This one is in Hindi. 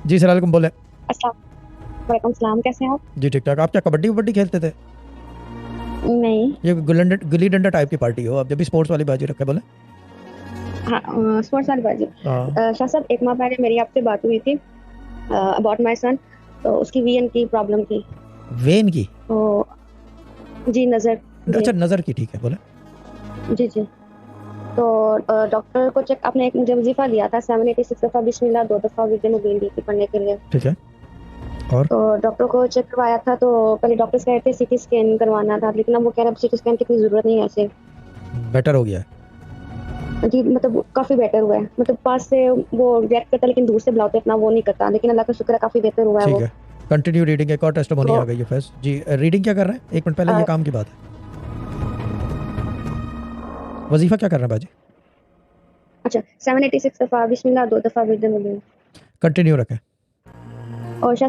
जी सलाम बोले। अस्सलाम वालेकुम सलाम, कैसे हैं आप? जी ठीक ठाक। आप क्या कबड्डी वबड्डी खेलते थे? नहीं। ये गिल्ली डंडा टाइप की पार्टी हो, अब जब भी स्पोर्ट्स वाली बाजी रखे बोले। हाँ, स्पोर्ट्स वाली बाजी। हाँ। शाह साहब, एक माह पहले मेरी आपसे बात हुई थी अबाउट माय सन। तो उसकी वीएन की प्रॉब्लम थी। वेन की? तो जी, नज़र। जी। अच्छा नज़र की, ठीक है बोले। जी जी। तो डॉक्टर को चेक, आपने एक मुझे वजीफा दिया था 786 दफ़ा बिस्मिल्लाह, 2 दफ़ा विद मुबीन दी थी पढ़ने के लिए। ठीक है। और तो डॉक्टर को चेक करवाया था, तो पहले डॉक्टर कह रहे थे सीटी स्कैन करवाना था, लेकिन अब वो कह रहे हैं सीटी स्कैन की इतनी ज़रूरत नहीं है ऐसे। बेटर हो गया है? जी, मतलब काफ़ी बेटर हुआ है, मतलब पास से वो रिएक्ट करता है लेकिन दूर से बुलाओ तो इतना वो नहीं करता, लेकिन अल्लाह का शुक्र है काफ़ी बेहतर हुआ है ठीक वो। है। कंटिन्यू रीडिंग, एक और टेस्टिमोनी तो आ गई है फैस जी। रीडिंग क्या कर रहे हैं? एक मिनट पहले, ये अ, काम की बात है। वजीफा क्या कर रहे हैं बाजी? अच्छा, 786 दफ़ा बिस्मिल्लाह, 2 दफ़ा विद मुबीन। कंटिन्यू रखें। और